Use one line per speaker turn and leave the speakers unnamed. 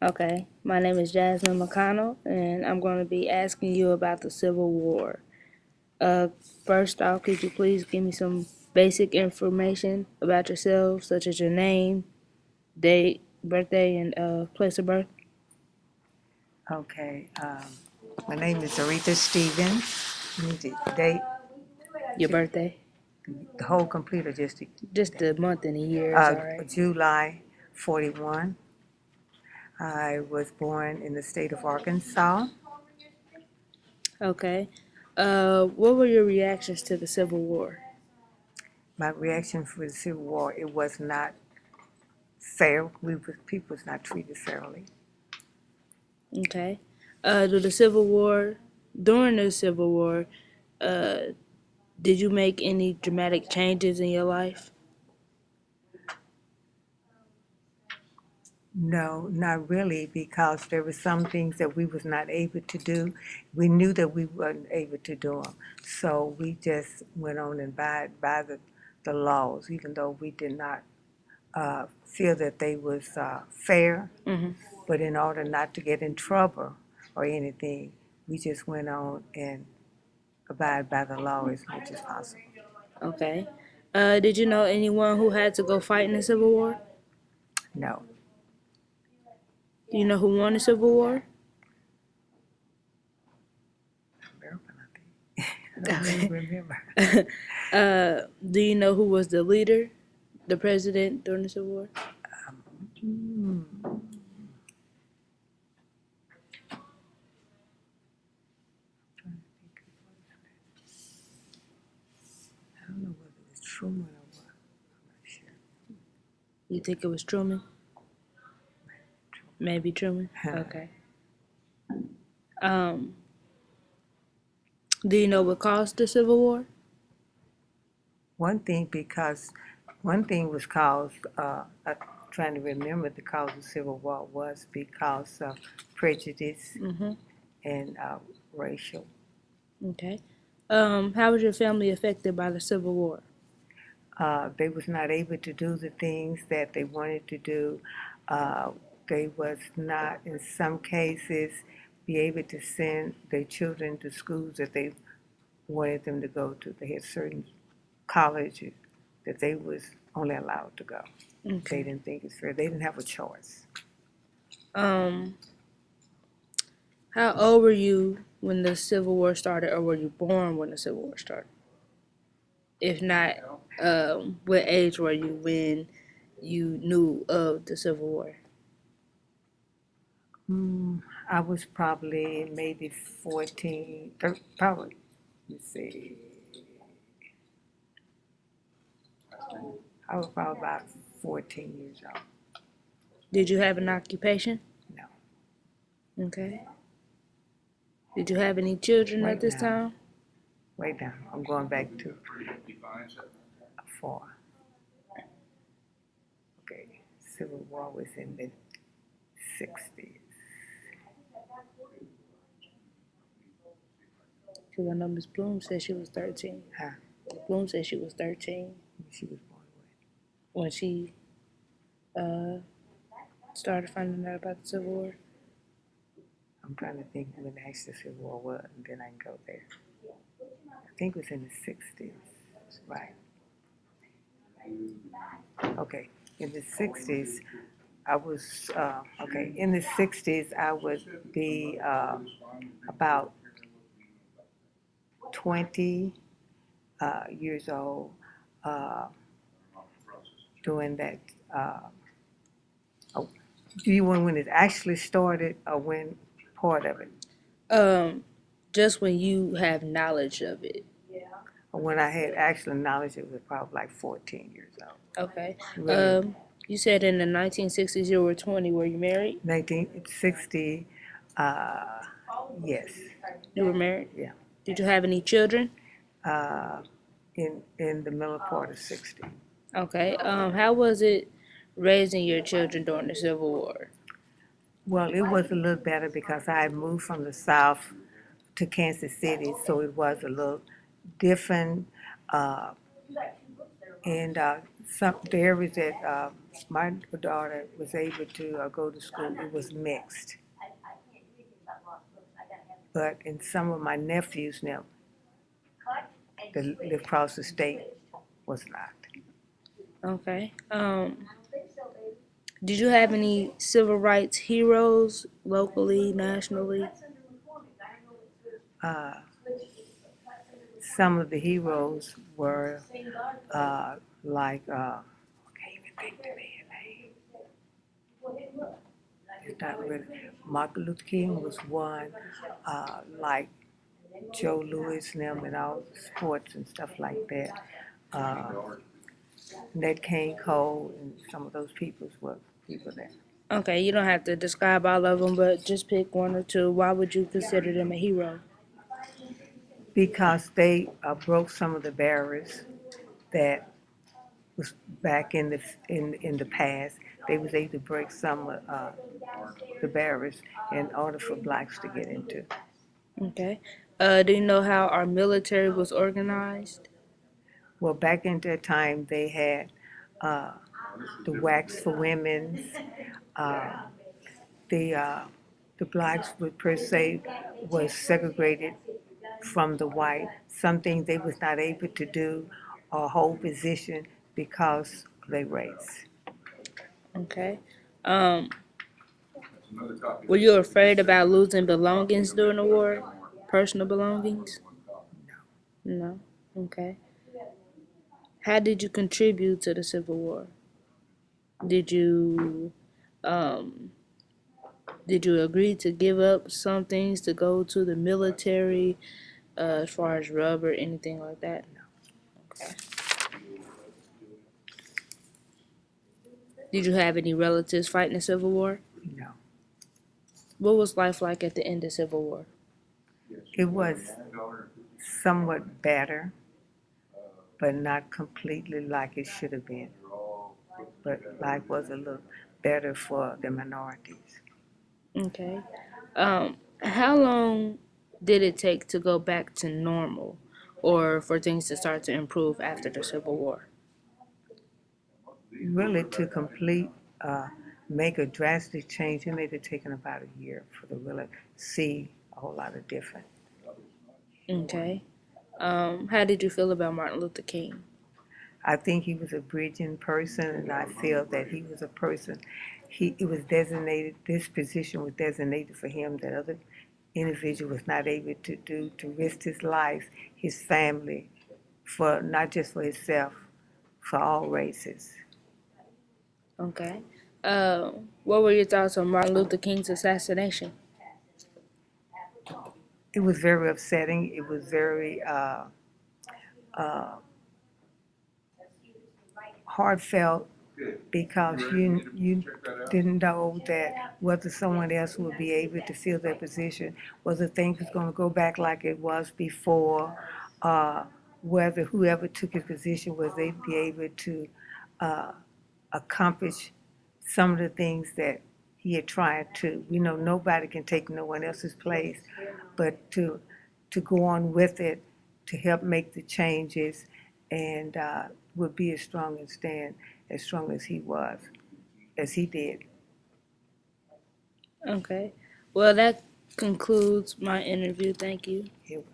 Okay, my name is Jasmine McConnell, and I'm going to be asking you about the Civil War. Uh, First off, could you please give me some basic information about yourself, such as your name, date, birthday, and place of birth?
Okay, my name is Aretha Stevens. You need the date,
Your birthday,
the whole complete or just the
just the month and the year is all right.
July 41. I was born in the state of Arkansas.
Okay. What were your reactions to the Civil War?
My reaction for the Civil War, it was not fair. People was not treated fairly.
Okay. Do the Civil War, during the Civil War, uh, did you make any dramatic changes in your life?
No, not really, because there were some things that we was not able to do. We knew that we weren't able to do them, so we just went on and by the laws, even though we did not feel that they was fair.
Mm-hmm.
But in order not to get in trouble or anything, we just went on and abide by the law as much as possible.
Okay. Did you know anyone who had to go fight in the Civil War?
No,
Do you know who won the Civil War?
American, I think. I don't really remember.
Do you know who was the leader, the president during the Civil War?
Hmm. I don't know whether it was Truman or what. I'm not sure.
You think it was Truman? Maybe Truman.
Truman.
Okay. Um, do you know what caused the Civil War?
One thing was caused, I'm trying to remember the cause of Civil War was because of prejudice
Mm-hmm.
and racial.
Okay. How was your family affected by the Civil War?
They was not able to do the things that they wanted to do. Uh, they was not, in some cases, be able to send their children to schools that they wanted them to go to. They had certain colleges that they was only allowed to go. They
Okay.
didn't think it's fair. They didn't have a choice.
Um, how old were you when the Civil War started, or were you born when the Civil War started? If not, what age were you when you knew of the Civil War?
I was probably maybe 14, probably, let's see, I was probably about 14 years old.
Did you have an occupation?
No.
Okay. Did you have any children
Right
at this
now.
time?
Wait now, I'm going back to 4. Okay, Civil War was in the 60s.
Because I know Miss Bloom said she was 13.
Huh?
Miss Bloom said she was 13
She was born
when she uh, started finding out about the Civil War.
I'm trying to think when actually the Civil War was, and then I can go there. I think it was in the 60s, right? Okay, in the 60s, I was, in the 60s, I would be about 20 years old doing that. Oh, do you want when it actually started or when part of it?
Just when you have knowledge of it.
Or when I had actual knowledge, it was probably like 14 years old.
Okay.
Really,
You said in the 1960s you were 20. Were you married?
1960, yes,
You were married?
yeah.
Did you have any children?
Uh, in the middle part of 60.
Okay. How was it raising your children during the Civil War?
Well, it was a little better because I had moved from the South to Kansas City, so it was a little different. And some the areas that my daughter was able to go to school, it was mixed. But in some of my nephews now, that live across the state, was not.
Okay. Did you have any civil rights heroes locally, nationally?
Uh, some of the heroes were like, I can't even think the man's name. It's not really. Martin Luther King was one, like Joe Louis and them and all the sports and stuff like that. Uh, Ned King Cole and some of those peoples were people that.
Okay, you don't have to describe all of them, but just pick one or two. Why would you consider them a hero?
Because they broke some of the barriers that was back in the past. They was able to break some of the barriers in order for blacks to get into.
Okay. Do you know how our military was organized?
Well, back in that time, they had uh, the wax for women's. Uh, the uh, the blacks would per se was segregated from the white. Something they was not able to do or hold position because of their race.
Okay. Um, were you afraid about losing belongings during the war? Personal belongings? No. Okay. How did you contribute to the Civil War? Did you um did you agree to give up some things to go to the military, as far as rubber, anything like that? Okay. Did you have any relatives fighting the Civil War?
No,
What was life like at the end of Civil War?
it was somewhat better, but not completely like it should have been. But life was a little better for the minorities.
Okay. How long did it take to go back to normal or for things to start to improve after the Civil War?
Really, to complete, make a drastic change, it may have taken about a year for to really see a whole lot of difference.
Okay. How did you feel about Martin Luther King?
I think he was a bridging person, and I feel that he was a person. It was designated. This position was designated for him that other individual was not able to do, to risk his life, his family, for not just for himself, for all races.
Okay. What were your thoughts on Martin Luther King's assassination?
It was very upsetting. It was very uh, heartfelt because you didn't know that whether someone else would be able to fill that position, whether things was going to go back like it was before, uh, whether whoever took his position was they be able to uh, accomplish some of the things that he had tried to. We know nobody can take no one else's place, but to go on with it, to help make the changes, and would be as strong and stand as strong as he was, as he did.
Okay. Well, that concludes my interview. Thank you.
It